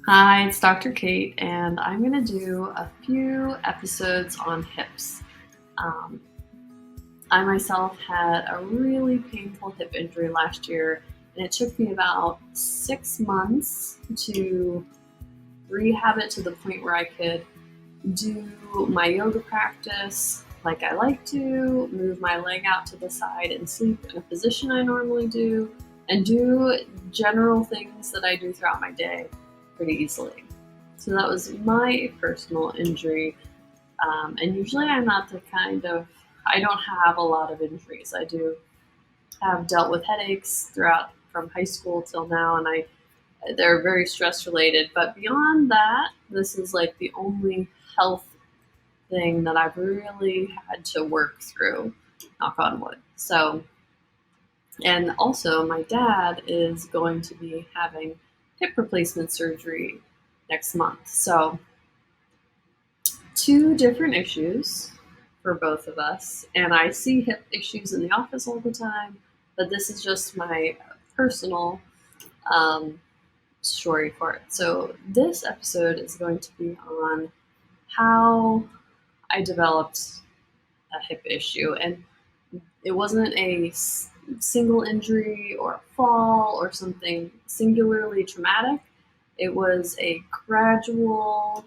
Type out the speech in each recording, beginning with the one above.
Hi, it's Dr. Kate, and I'm going to do a few episodes on hips. Um, I myself had a really painful hip injury last year, and it took me about 6 months to rehab it to the point where I could do my yoga practice like I like to, move my leg out to the side and sleep in a position I normally do, and do general things that I do throughout my day pretty easily. So that was my personal injury. And usually I'm not I don't have a lot of injuries. I do have dealt with headaches throughout from high school till now, and they're very stress related. But beyond that, this is like the only health thing that I've really had to work through, knock on wood. So, and also my dad is going to be having hip replacement surgery next month. So, two different issues for both of us. And I see hip issues in the office all the time, but this is just my personal um, story for it. So, this episode is going to be on how I developed a hip issue. And it wasn't a single injury or a fall or something singularly traumatic. It was a gradual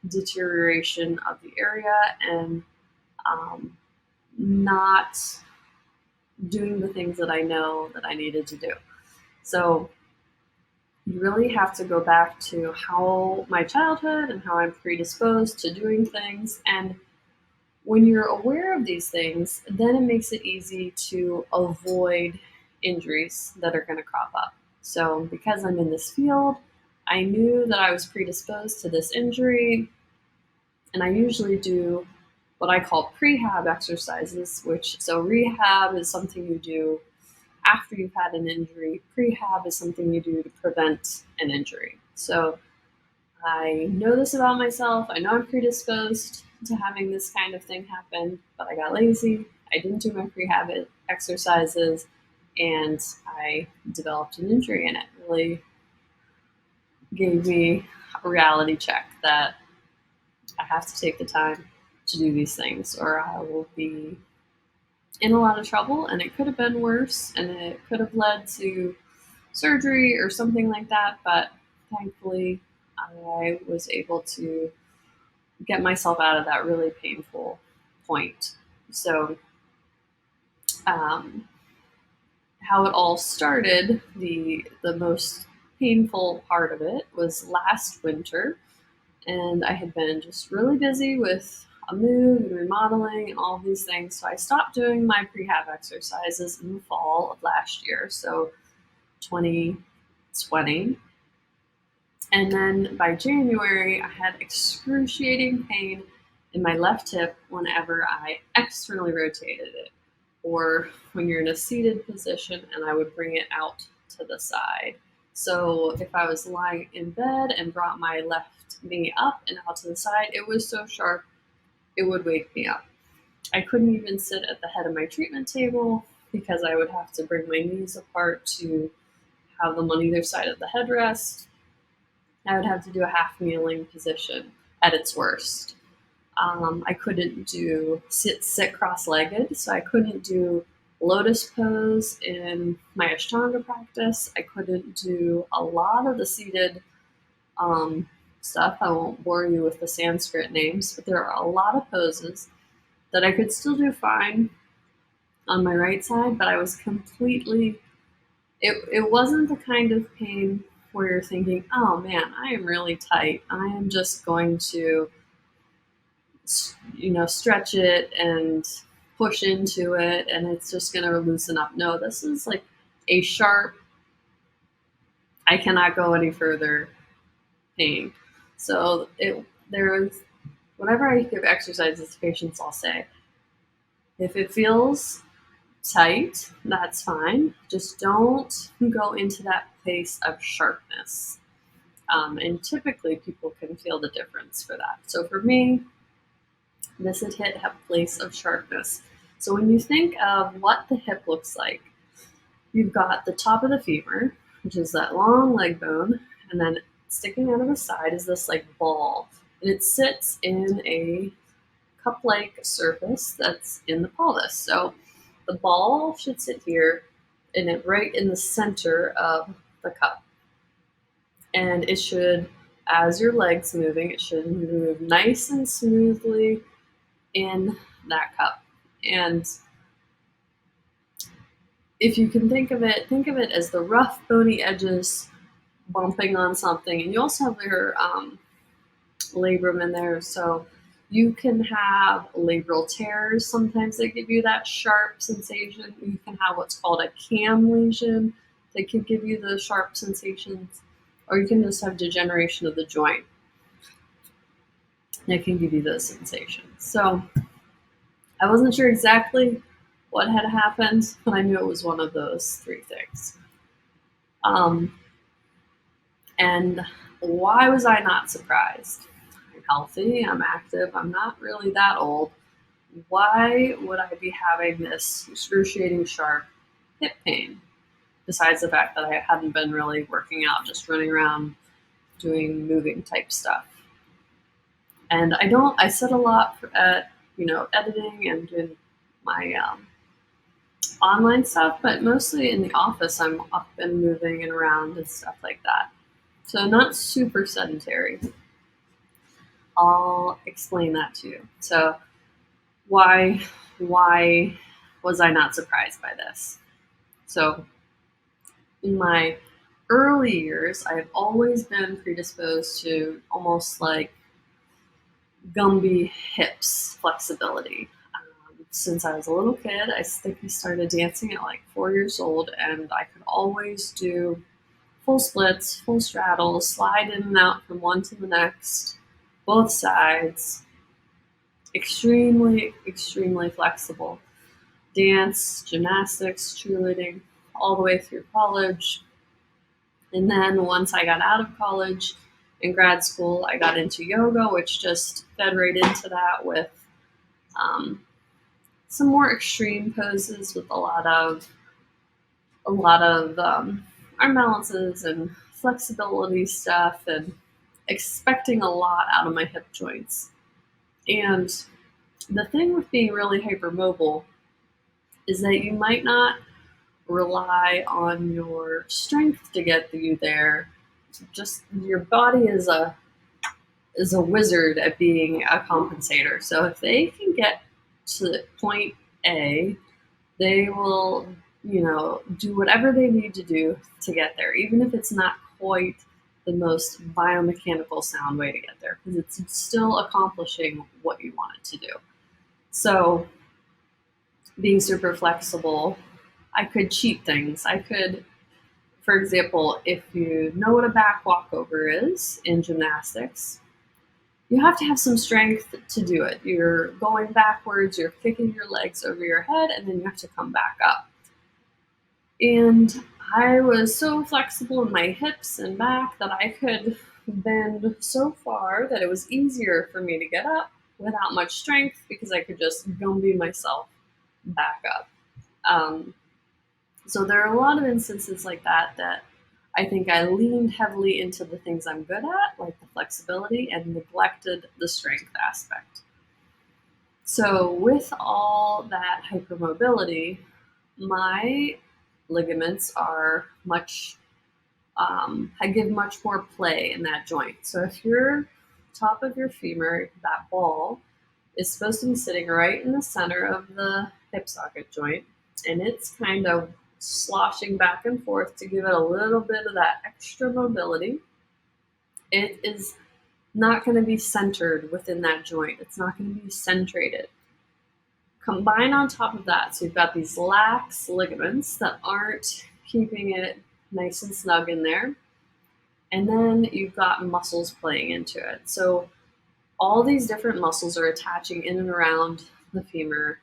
deterioration of the area and not doing the things that I know that I needed to do. So you really have to go back to how my childhood and how I'm predisposed to doing things. And when you're aware of these things, then it makes it easy to avoid injuries that are going to crop up. So, because I'm in this field, I knew that I was predisposed to this injury, and I usually do what I call prehab exercises, so rehab is something you do after you've had an injury. Prehab is something you do to prevent an injury. So, I know this about myself. I know I'm predisposed to having this kind of thing happen, but I got lazy. I didn't do my prehab exercises, and I developed an injury, and it really gave me a reality check that I have to take the time to do these things, or I will be in a lot of trouble, and it could have been worse, and it could have led to surgery or something like that, but thankfully I was able to get myself out of that really painful point. So, how it all started, the most painful part of it was last winter, and I had been just really busy with a move and remodeling and all of these things. So I stopped doing my prehab exercises in the fall of last year, so 2020. And then by January, I had excruciating pain in my left hip whenever I externally rotated it, or when you're in a seated position and I would bring it out to the side. So if I was lying in bed and brought my left knee up and out to the side, it was so sharp it would wake me up. I couldn't even sit at the head of my treatment table because I would have to bring my knees apart to have them on either side of the headrest. I would have to do a half kneeling position at its worst. I couldn't do sit cross-legged, so I couldn't do lotus pose in my Ashtanga practice. I couldn't do a lot of the seated stuff. I won't bore you with the Sanskrit names, but there are a lot of poses that I could still do fine on my right side, but I was completely, it wasn't the kind of pain where you're thinking, oh man, I am really tight. I am just going to, stretch it and push into it and it's just going to loosen up. No, this is like a sharp, I cannot go any further pain. So whenever I give exercises to patients, I'll say, if it feels tight, that's fine. Just don't go into that place of sharpness. And typically people can feel the difference for that. So for me, this had hit a place of sharpness. So when you think of what the hip looks like, you've got the top of the femur, which is that long leg bone, and then sticking out of the side is this like ball, and it sits in a cup-like surface that's in the pelvis. So the ball should sit here, and it right in the center of the cup. And it should, as your leg's moving, it should move nice and smoothly in that cup. And if you can think of it as the rough, bony edges bumping on something. And you also have your labrum in there, so you can have labral tears. Sometimes they give you that sharp sensation. You can have what's called a cam lesion that can give you the sharp sensations, or you can just have degeneration of the joint that can give you those sensations. So I wasn't sure exactly what had happened, but I knew it was one of those three things. And why was I not surprised? I'm healthy, I'm active, I'm not really that old. Why would I be having this excruciating sharp hip pain? Besides the fact that I hadn't been really working out, just running around doing moving type stuff. And I sit a lot at, editing and doing my online stuff, but mostly in the office, I'm up and moving and around and stuff like that. So not super sedentary. I'll explain that to you. So why was I not surprised by this? So in my early years, I've always been predisposed to almost like Gumby hips flexibility. Since I was a little kid, I think I started dancing at like 4 years old, and I could always do full splits, full straddles, slide in and out from one to the next, both sides, extremely, extremely flexible. Dance, gymnastics, cheerleading, all the way through college. And then once I got out of college, in grad school, I got into yoga, which just fed right into that with some more extreme poses with a lot of arm balances and flexibility stuff, and expecting a lot out of my hip joints. And the thing with being really hypermobile is that you might not rely on your strength to get you there. Just your body is a wizard at being a compensator. So if they can get to point A, they will, do whatever they need to do to get there, even if it's not quite the most biomechanical sound way to get there, because it's still accomplishing what you want it to do. So being super flexible, I could cheat things. I could, for example, if you know what a back walkover is in gymnastics, you have to have some strength to do it. You're going backwards, you're kicking your legs over your head, and then you have to come back up. And I was so flexible in my hips and back that I could bend so far that it was easier for me to get up without much strength, because I could just Gumby myself back up. So there are a lot of instances like that I think I leaned heavily into the things I'm good at, like the flexibility, and neglected the strength aspect. So with all that hypermobility, my ligaments are I give much more play in that joint. So if your top of your femur, that ball, is supposed to be sitting right in the center of the hip socket joint, and it's kind of sloshing back and forth to give it a little bit of that extra mobility, it is not going to be centered within that joint. It's not going to be centrated. Combine on top of that, so you've got these lax ligaments that aren't keeping it nice and snug in there, and then you've got muscles playing into it. So all these different muscles are attaching in and around the femur,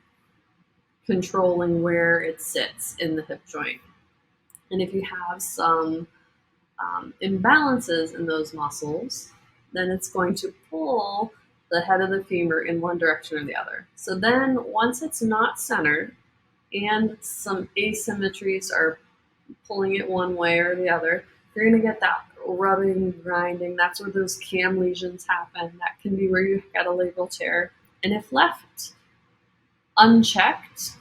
controlling where it sits in the hip joint. And if you have some imbalances in those muscles, then it's going to pull the head of the femur in one direction or the other. So then once it's not centered and some asymmetries are pulling it one way or the other, you're going to get that rubbing, grinding. That's where those cam lesions happen. That can be where you get a labral tear. And if left unchecked,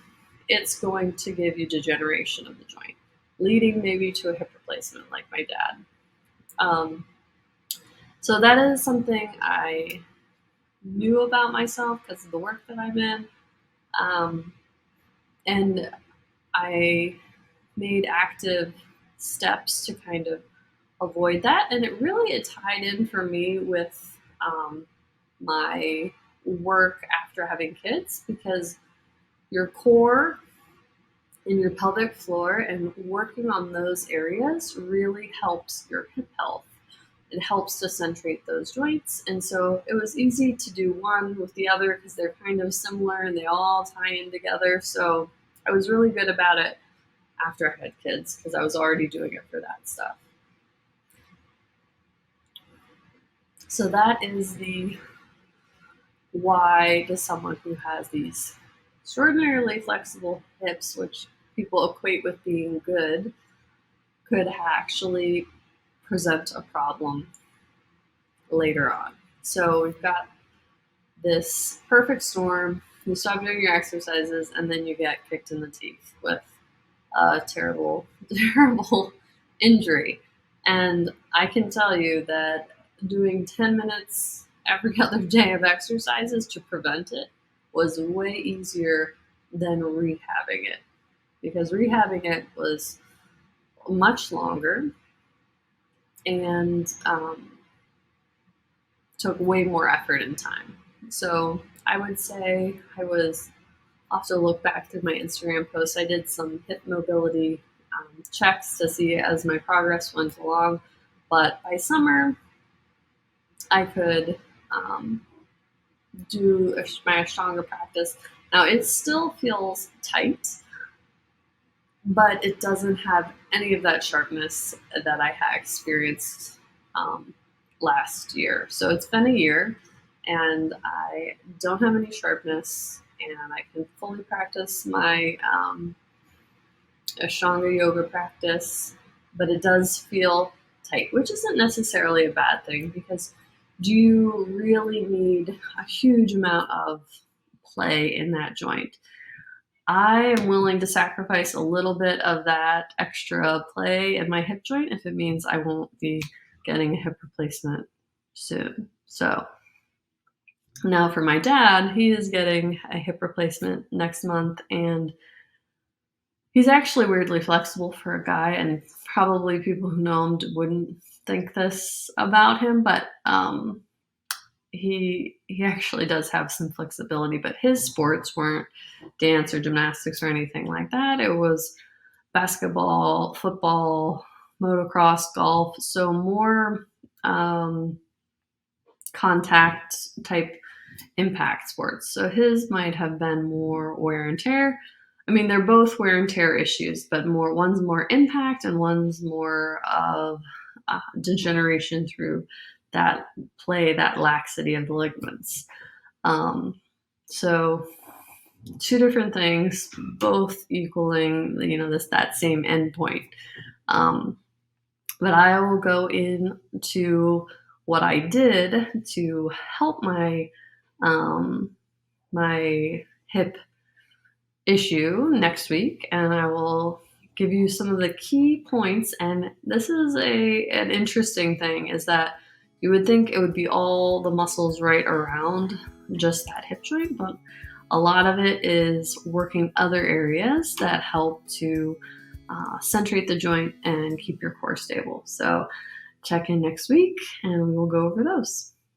it's going to give you degeneration of the joint, leading maybe to a hip replacement like my dad. So that is something I knew about myself because of the work that I'm in. And I made active steps to kind of avoid that. And it tied in for me with my work after having kids, because your core and your pelvic floor and working on those areas really helps your hip health. It helps to centrate those joints. And so it was easy to do one with the other because they're kind of similar and they all tie in together. So I was really good about it after I had kids because I was already doing it for that stuff. So that is the why to someone who has these extraordinarily flexible hips, which people equate with being good, could actually present a problem later on. So we've got this perfect storm. You stop doing your exercises and then you get kicked in the teeth with a terrible, terrible injury. And I can tell you that doing 10 minutes every other day of exercises to prevent it was way easier than rehabbing it, because rehabbing it was much longer and took way more effort and time. So I would say I'll have to look back through my Instagram posts. I did some hip mobility checks to see as my progress went along, but by summer I could do my Ashtanga practice. Now it still feels tight, but it doesn't have any of that sharpness that I had experienced last year. So it's been a year and I don't have any sharpness, and I can fully practice my Ashtanga yoga practice, but it does feel tight, which isn't necessarily a bad thing, because do you really need a huge amount of play in that joint? I am willing to sacrifice a little bit of that extra play in my hip joint if it means I won't be getting a hip replacement soon. So now for my dad, he is getting a hip replacement next month, and he's actually weirdly flexible for a guy, and probably people who know him wouldn't think this about him, but he actually does have some flexibility, but his sports weren't dance or gymnastics or anything like that. It was basketball, football, motocross, golf, so more contact type impact sports. So his might have been more wear and tear. I mean, they're both wear and tear issues, but one's more impact and one's more of degeneration through that play, that laxity of the ligaments. So two different things, both equaling, that same endpoint. But I will go into what I did to help my my hip issue next week, and I will give you some of the key points. And this is an interesting thing, is that you would think it would be all the muscles right around just that hip joint, but a lot of it is working other areas that help to centrate the joint and keep your core stable. So check in next week and we will go over those.